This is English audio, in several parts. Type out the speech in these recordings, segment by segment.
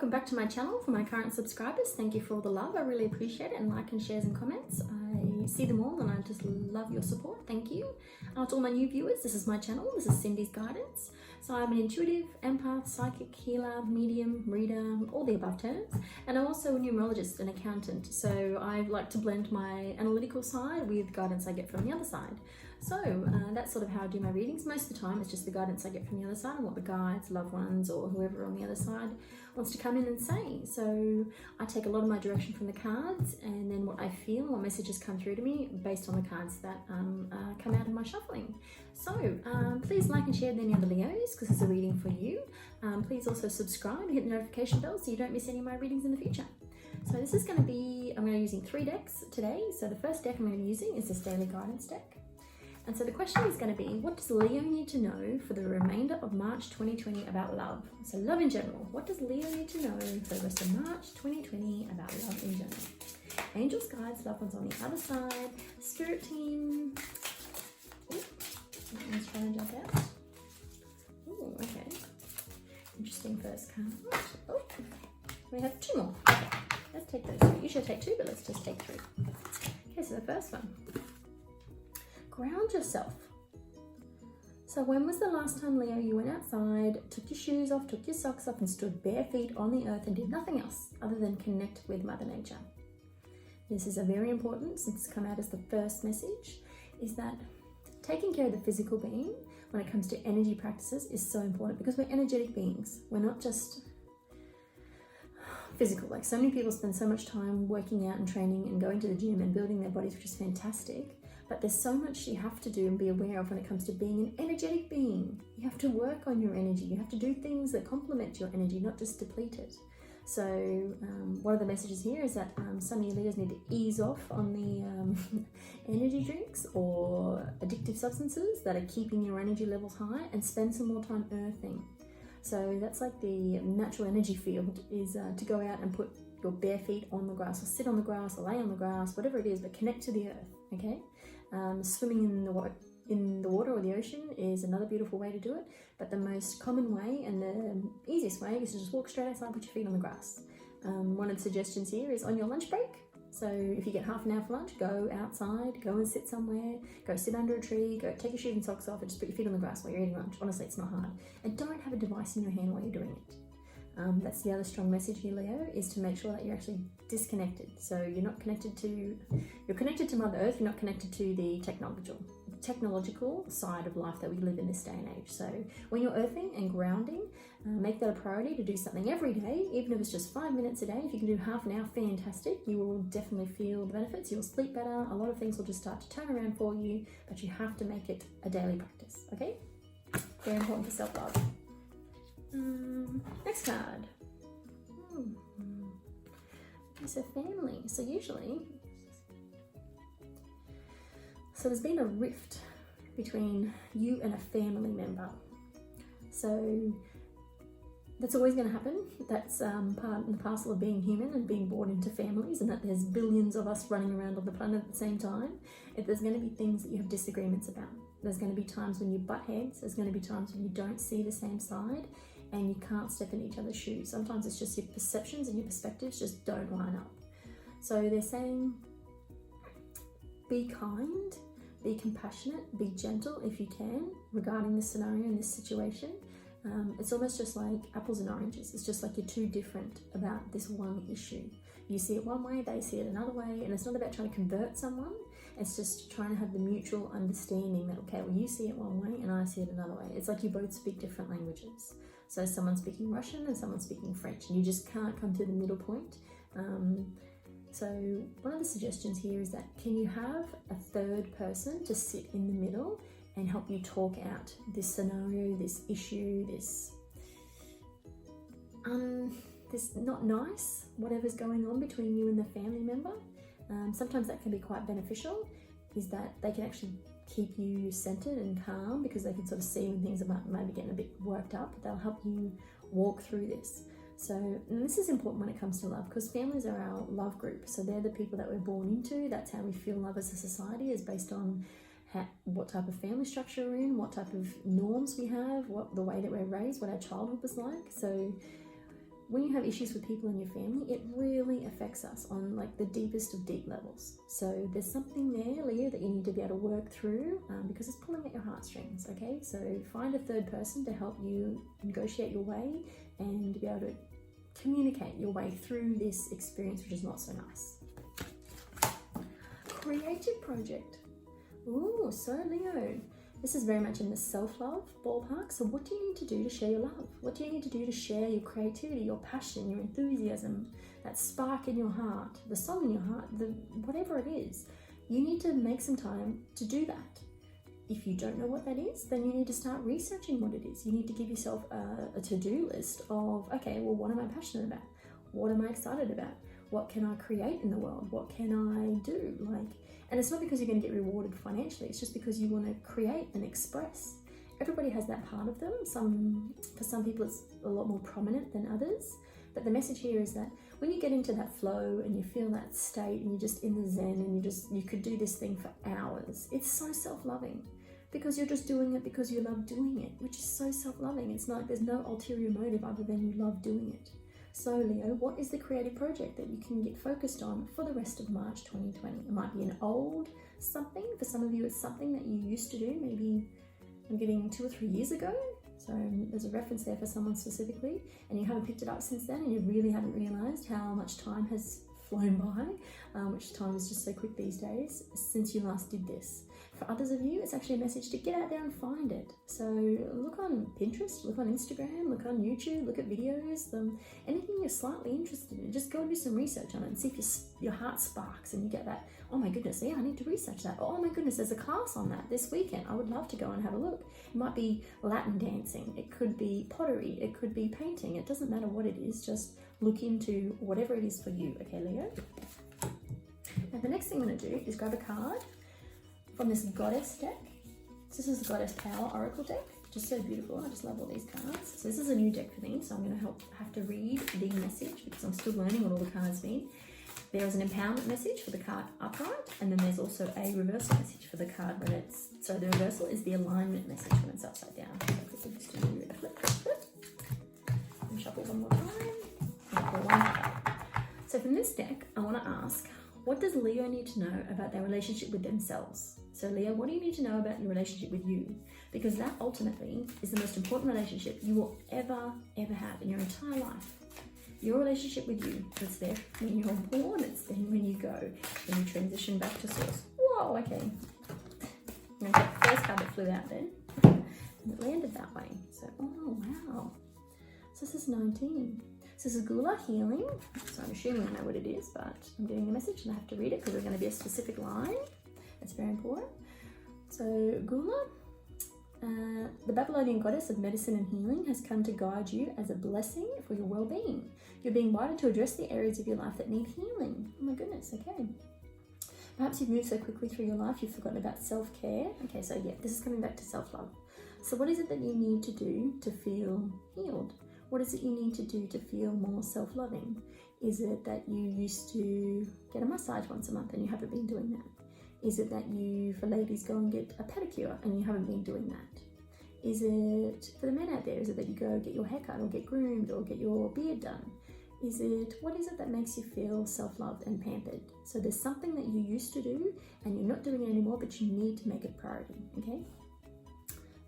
welcome back to my channel. For my current subscribers, thank you for all the love. I really appreciate it, and like and shares and comments. I see them all and I just love your support. Thank you. To all my new viewers, this is my channel. This is Cindy's Guidance. So I'm an intuitive, empath, psychic, healer, medium, reader, all the above terms. And I'm also a numerologist and accountant. So I like to blend my analytical side with guidance I get from the other side. So that's sort of how I do my readings. Most of the time it's just the guidance I get from the other side and what the guides, loved ones, or whoever on the other side wants to come in and say. So I take a lot of my direction from the cards, and then what I feel, what messages come through to me based on the cards that come out of my shuffling. So please like and share with any other Leos, because it's a reading for you. Please also subscribe and hit the notification bell so you don't miss any of my readings in the future. So this is going to be, I'm going to be using 3 decks today. So the first deck I'm going to be using is this daily guidance deck. And so the question is going to be, what does Leo need to know for the remainder of March 2020 about love? So love in general. What does Leo need to know for the rest of March 2020 about love in general? Angels, guides, loved ones on the other side, spirit team. Ooh, that one's trying to jump out. Ooh, okay. Interesting first card. Oh, we have 2 more. Okay, let's take those 3. You should take 2, but let's just take 3. Okay, so the first one. Ground yourself. So when was the last time, Leo, you went outside, took your shoes off, took your socks off, and stood bare feet on the earth and did nothing else other than connect with Mother Nature? This is a very important, since it's come out as the first message, is that taking care of the physical being when it comes to energy practices is so important, because we're energetic beings. We're not just physical. Like, so many people spend so much time working out and training and going to the gym and building their bodies, which is fantastic. But there's so much you have to do and be aware of when it comes to being an energetic being. You have to work on your energy. You have to do things that complement your energy, not just deplete it. So one of the messages here is that some of you Leos need to ease off on the energy drinks or addictive substances that are keeping your energy levels high, and spend some more time earthing. So that's like the natural energy field, is to go out and put your bare feet on the grass, or sit on the grass, or lay on the grass, whatever it is, but connect to the earth, okay? Swimming in the water or the ocean is another beautiful way to do it, but the most common way and the easiest way is to just walk straight outside, put your feet on the grass. One of the suggestions here is on your lunch break. So if you get half an hour for lunch, go outside, go and sit somewhere, go sit under a tree, go take your shoes and socks off and just put your feet on the grass while you're eating lunch. Honestly, it's not hard. And don't have a device in your hand while you're doing it. That's the other strong message here, Leo, is to make sure that you're actually disconnected. So you're connected to Mother Earth, you're not connected to the technological side of life that we live in this day and age. So when you're earthing and grounding, make that a priority to do something every day, even if it's just 5 minutes a day. If you can do half an hour, fantastic. You will definitely feel the benefits. You'll sleep better. A lot of things will just start to turn around for you, but you have to make it a daily practice, okay? Very important for self-love. Next card. Okay, so family. So usually, there's been a rift between you and a family member. So that's always going to happen. That's part and parcel of being human and being born into families, and that there's billions of us running around on the planet at the same time. There's going to be things that you have disagreements about. There's going to be times when you butt heads. There's going to be times when you don't see the same side and you can't step in each other's shoes. Sometimes it's just your perceptions and your perspectives just don't line up. So they're saying, be kind, be compassionate, be gentle if you can regarding this scenario and this situation. It's almost just like apples and oranges. It's just like you're too different about this one issue. You see it one way, they see it another way, and it's not about trying to convert someone. It's just trying to have the mutual understanding that, okay, well, you see it one way and I see it another way. It's like you both speak different languages. So someone's speaking Russian and someone's speaking French, and you just can't come to the middle point. So one of the suggestions here is that, can you have a third person to sit in the middle and help you talk out this scenario, this issue, this not nice, whatever's going on between you and the family member. Sometimes that can be quite beneficial, is that they can actually keep you centered and calm, because they can sort of see when things are maybe getting a bit worked up. They'll help you walk through this. So, and this is important when it comes to love, because families are our love group. So they're the people that we're born into. That's how we feel love as a society, is based on what type of family structure we're in, what type of norms we have, what the way that we're raised, what our childhood was like. So when you have issues with people in your family, it really affects us on like the deepest of deep levels. So there's something there, Leo, that you need to be able to work through because it's pulling at your heartstrings, okay? So find a third person to help you negotiate your way and be able to communicate your way through this experience, which is not so nice. Creative project. Ooh, so Leo, this is very much in the self-love ballpark. So what do you need to do to share your love? What do you need to do to share your creativity, your passion, your enthusiasm, that spark in your heart, the song in your heart, whatever it is? You need to make some time to do that. If you don't know what that is, then you need to start researching what it is. You need to give yourself a to-do list of, okay, well, what am I passionate about? What am I excited about? What can I create in the world? What can I do? And it's not because you're going to get rewarded financially. It's just because you want to create and express. Everybody has that part of them. For some people, it's a lot more prominent than others. But the message here is that when you get into that flow and you feel that state and you're just in the zen and you could do this thing for hours, it's so self-loving because you're just doing it because you love doing it, which is so self-loving. It's not, there's no ulterior motive other than you love doing it. So Leo, what is the creative project that you can get focused on for the rest of March 2020? It might be an old something. For some of you, it's something that you used to do, maybe I'm getting 2 or 3 years ago. So there's a reference there for someone specifically, and you haven't picked it up since then, and you really haven't realized how much time has flown by, which time is just so quick these days, since you last did this. For others of you, it's actually a message to get out there and find it. So look on Pinterest, look on Instagram, look on YouTube, look at videos, anything you're slightly interested in, just go and do some research on it and see if your heart sparks and you get that, oh my goodness, yeah, I need to research that. Oh my goodness, there's a class on that this weekend. I would love to go and have a look. It might be Latin dancing, it could be pottery, it could be painting. It doesn't matter what it is, just look into whatever it is for you, okay, Leo? Now the next thing I'm going to do is grab a card from this Goddess deck. This is the Goddess Power Oracle deck, just so beautiful. I just love all these cards. So this is a new deck for me, so I'm going to have to read the message because I'm still learning what all the cards mean. There is an empowerment message for the card upright, and then there's also a reversal message for the card when it's, so the reversal is the alignment message when it's upside down. So quickly just do a flip, and shuffle one more time, and pull one card. So from this deck, I want to ask, what does Leo need to know about their relationship with themselves? So Leo, what do you need to know about your relationship with you? Because that ultimately is the most important relationship you will ever have in your entire life. Your relationship with you, it's there when you're born, it's then when you go, when you transition back to source. Whoa, okay. I'm going to take the first card that flew out then, and it landed that way. So, oh wow. So this is 19. So this is Gula Healing. So I'm assuming I know what it is, but I'm getting the message and I have to read it because there's going to be a specific line. It's very important. So Gula, the Babylonian goddess of medicine and healing, has come to guide you as a blessing for your well-being. You're being invited to address the areas of your life that need healing. Oh my goodness, okay. Perhaps you've moved so quickly through your life you've forgotten about self-care. Okay, so yeah, this is coming back to self-love. So what is it that you need to do to feel healed? What is it you need to do to feel more self-loving? Is it that you used to get a massage once a month and you haven't been doing that? Is it that you, for ladies, go and get a pedicure and you haven't been doing that? Is it, for the men out there, is it that you go get your hair cut or get groomed or get your beard done? What is it that makes you feel self-loved and pampered? So there's something that you used to do and you're not doing it anymore, but you need to make it priority, okay?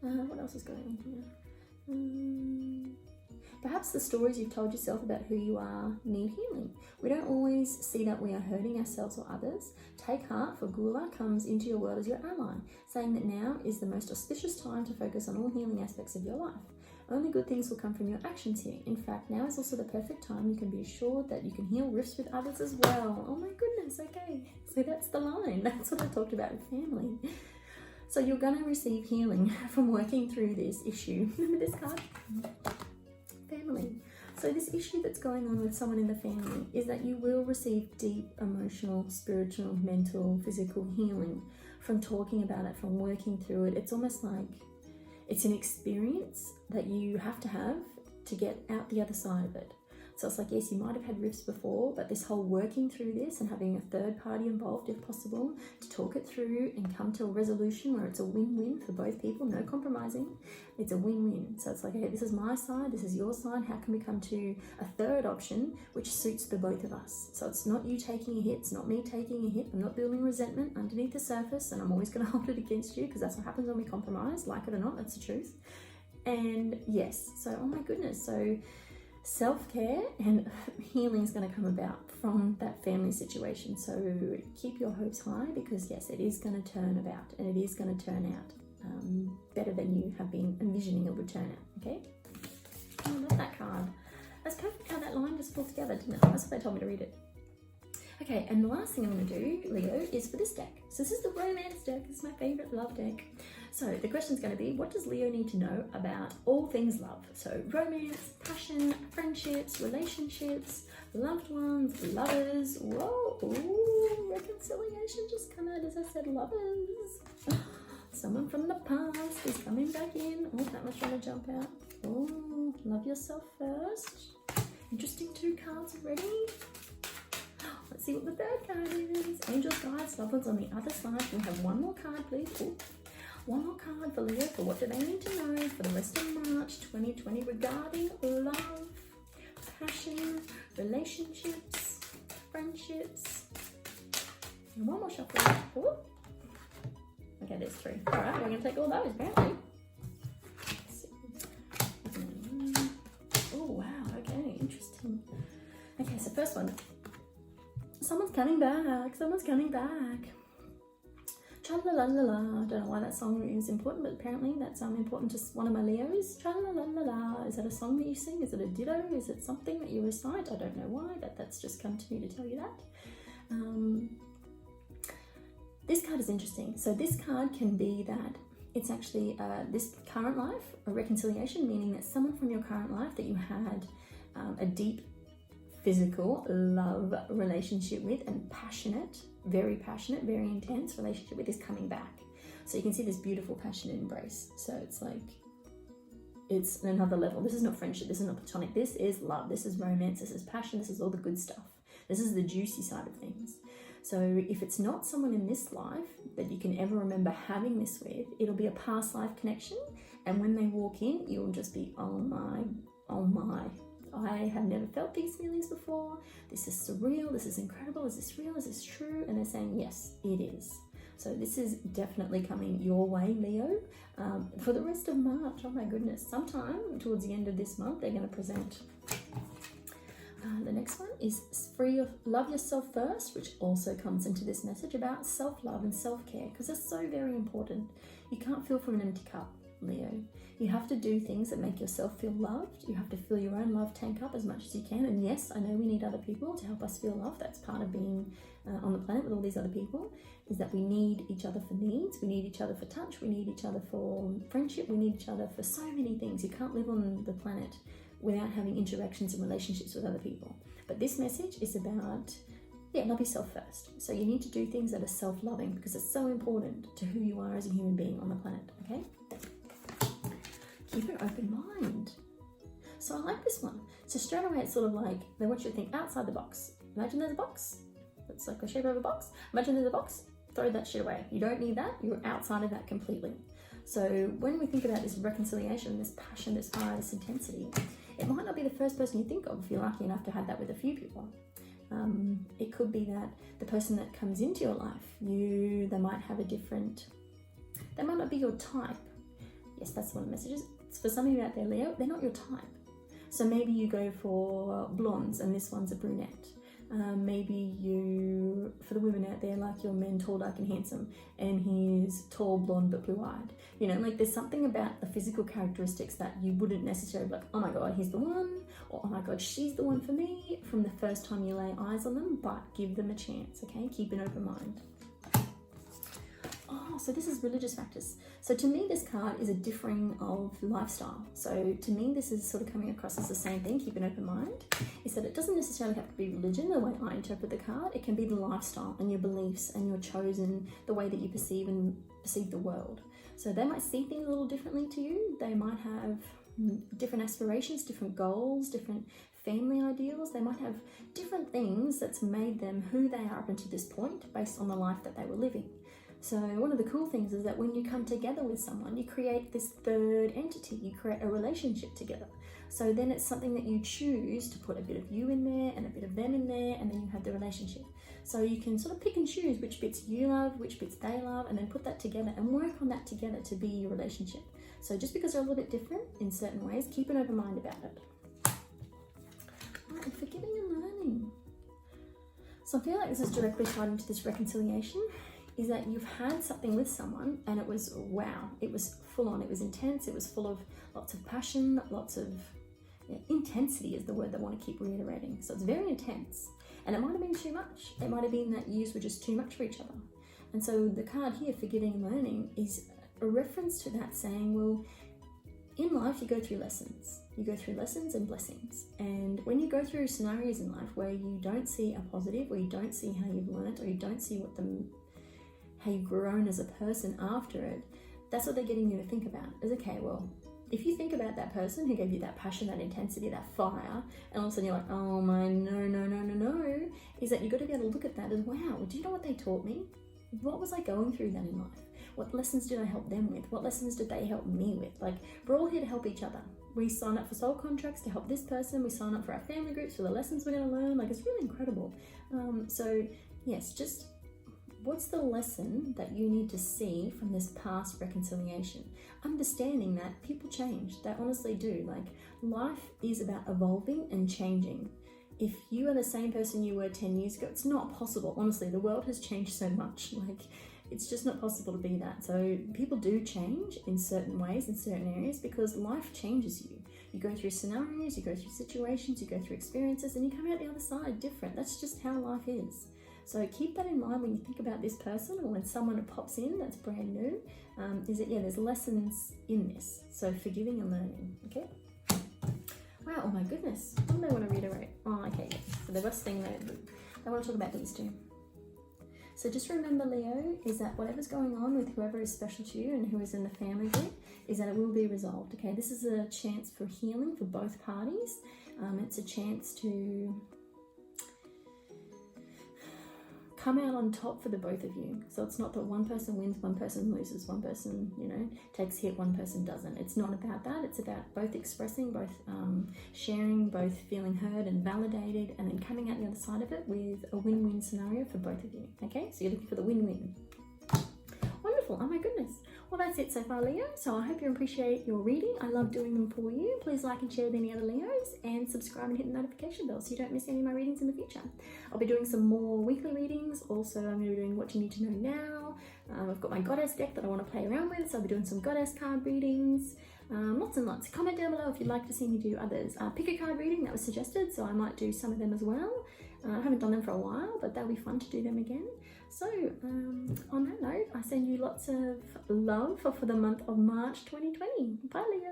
What else is going on here? Perhaps the stories you've told yourself about who you are need healing. We don't always see that we are hurting ourselves or others. Take heart, for Gula comes into your world as your ally, saying that now is the most auspicious time to focus on all healing aspects of your life. Only good things will come from your actions here. In fact, now is also the perfect time. You can be assured that you can heal rifts with others as well. Oh my goodness, okay. So that's the line. That's what I talked about with family. So you're going to receive healing from working through this issue. Remember this card? Family. So this issue that's going on with someone in the family is that you will receive deep emotional, spiritual, mental, physical healing from talking about it, from working through it. It's almost like it's an experience that you have to get out the other side of it. So it's like, yes, you might have had rifts before, but this whole working through this and having a third party involved if possible to talk it through and come to a resolution where it's a win-win for both people, no compromising, it's a win-win. So it's like, okay, this is my side, this is your side, how can we come to a third option which suits the both of us? So it's not you taking a hit, it's not me taking a hit, I'm not building resentment underneath the surface, and I'm always going to hold it against you, because that's what happens when we compromise, like it or not, that's the truth. And yes, so oh my goodness, so self-care and healing is going to come about from that family situation. So keep your hopes high, because yes, it is going to turn about, and it is going to turn out better than you have been envisioning it would turn out. Okay, oh, I love that card. That's perfect how that line just pulled together, didn't it? That's what they told me to read it. Okay, and the last thing I'm going to do, Leo, is for this deck. So this is the romance deck. It's my favorite love deck. So the question is going to be, what does Leo need to know about all things love? So romance, passion, friendships, relationships, loved ones, lovers. Whoa, ooh, reconciliation just come out as I said, lovers. Someone from the past is coming back in. Oh, that was trying to jump out. Oh, love yourself first. Interesting 2 cards already. Let's see what the third card is. Angels, guides, loved ones on the other side. Can we have one more card, please? Ooh. One more card for Leo for what do they need to know for the rest of March 2020 regarding love, passion, relationships, friendships. And one more shuffle. Ooh. Okay, there's 3. All right, we're going to take all those, apparently. Oh, wow. Okay, interesting. Okay, so first one. Someone's coming back. Someone's coming back. Tra-la-la-la-la. I don't know why that song is important, but apparently that's important to one of my Leos. Tra-la-la-la-la. Is that a song that you sing? Is it a ditto? Is it something that you recite? I don't know why, but that's just come to me to tell you that. This card is interesting. So this card can be that it's actually this current life, a reconciliation, meaning that someone from your current life that you had a deep physical love relationship with and passionate, very intense relationship with is coming back. So you can see this beautiful passionate embrace. So it's like, it's another level. This is not friendship, this is not platonic, this is love, this is romance, this is passion, this is all the good stuff. This is the juicy side of things. So if it's not someone in this life that you can ever remember having this with, it'll be a past life connection. And when they walk in, you'll just be, oh my, I have never felt these feelings before. This is surreal. This is incredible. Is this real? Is this true? And they're saying, yes, it is. So this is definitely coming your way, Leo, for the rest of March. Oh my goodness. Sometime towards the end of this month, they're going to present. The next one is love yourself first, which also comes into this message about self-love and self-care, because it's so very important. You can't fill from an empty cup, Leo. You have to do things that make yourself feel loved. You have to fill your own love tank up as much as you can. And yes, I know we need other people to help us feel loved. That's part of being on the planet with all these other people, is that we need each other for needs. We need each other for touch. We need each other for friendship. We need each other for so many things. You can't live on the planet without having interactions and relationships with other people. But this message is about, love yourself first. So you need to do things that are self-loving, because it's so important to who you are as a human being on the planet, okay? Keep an open mind. So I like this one. So straight away, it's sort of like, they want you to think outside the box. Imagine there's a box. It's like a shape of a box. Imagine there's a box, throw that shit away. You don't need that, you're outside of that completely. So when we think about this reconciliation, this passion, this fire, this intensity, it might not be the first person you think of if you're lucky enough to have that with a few people. It could be that the person that comes into your life, they might have a different, they might not be your type. Yes, that's one of the messages. For some of you out there, Leo, they're not your type. So maybe you go for blondes and this one's a brunette. Maybe you, for the women out there, like your men tall, dark and handsome, and he's tall, blonde but blue-eyed. You know, like there's something about the physical characteristics that you wouldn't necessarily be like, oh my God, he's the one, or oh my God, she's the one for me from the first time you lay eyes on them, but give them a chance, okay? Keep an open mind. Oh, so this is religious factors. So to me, this card is a differing of lifestyle. So to me, this is sort of coming across as the same thing, keep an open mind, is that it doesn't necessarily have to be religion, the way I interpret the card. It can be the lifestyle and your beliefs and your chosen, the way that you perceive the world. So they might see things a little differently to you. They might have different aspirations, different goals, different family ideals. They might have different things that's made them who they are up until this point based on the life that they were living. So one of the cool things is that when you come together with someone, you create this third entity, you create a relationship together. So then it's something that you choose to put a bit of you in there and a bit of them in there, and then you have the relationship. So you can sort of pick and choose which bits you love, which bits they love, and then put that together and work on that together to be your relationship. So just because they're a little bit different in certain ways, keep an open mind about it. And forgiving and learning. So I feel like this is directly tied into this reconciliation, is that you've had something with someone and it was wow, it was full on, it was intense, it was full of lots of passion, lots of intensity is the word that I want to keep reiterating. So it's very intense, and it might have been too much. It might have been that you were just too much for each other. And so the card here, forgiving and learning, is a reference to that, saying, well, in life you go through lessons. You go through lessons and blessings. And when you go through scenarios in life where you don't see a positive, or you don't see how you've learned, or you don't see how you've grown as a person after it, that's what they're getting you to think about. Is, okay, well, if you think about that person who gave you that passion, that intensity, that fire, and all of a sudden you're like, oh my, no, is that you've got to be able to look at that as, wow, do you know what they taught me? What was I going through then in life? What lessons did I help them with? What lessons did they help me with? Like, we're all here to help each other. We sign up for soul contracts to help this person. We sign up for our family groups for the lessons we're going to learn. Like, it's really incredible. So yes, just what's the lesson that you need to see from this past reconciliation? Understanding that people change. They honestly do. Like, life is about evolving and changing. If you are the same person you were 10 years ago, it's not possible. Honestly, the world has changed so much. Like, it's just not possible to be that. So people do change in certain ways, in certain areas, because life changes you. You go through scenarios, you go through situations, you go through experiences, and you come out the other side different. That's just how life is. So keep that in mind when you think about this person, or when someone pops in that's brand new, is that, yeah, there's lessons in this. So forgiving and learning, okay? Wow, oh my goodness. What do they want to reiterate? Oh, okay, yes. So the best thing they want to talk about these two. So just remember, Leo, is that whatever's going on with whoever is special to you and who is in the family group, is that it will be resolved, okay? This is a chance for healing for both parties. It's a chance to come out on top for the both of you. So it's not that one person wins, one person loses, one person, takes hit, one person doesn't. It's not about that. It's about both expressing, both sharing, both feeling heard and validated, and then coming out the other side of it with a win-win scenario for both of you. Okay, so you're looking for the win-win. Wonderful. Oh my goodness. Well, that's it so far, Leo. So I hope you appreciate your reading. I love doing them for you. Please like and share with any other Leos, and subscribe and hit the notification bell so you don't miss any of my readings in the future. I'll be doing some more weekly readings. Also, I'm going to be doing What You Need to Know Now. I've got my goddess deck that I want to play around with, so I'll be doing some goddess card readings. Lots and lots. Comment down below if you'd like to see me do others. Pick a card reading that was suggested, so I might do some of them as well. I haven't done them for a while, but that'll be fun to do them again. So on that note, I send you lots of love for the month of March 2020. Bye, Leo.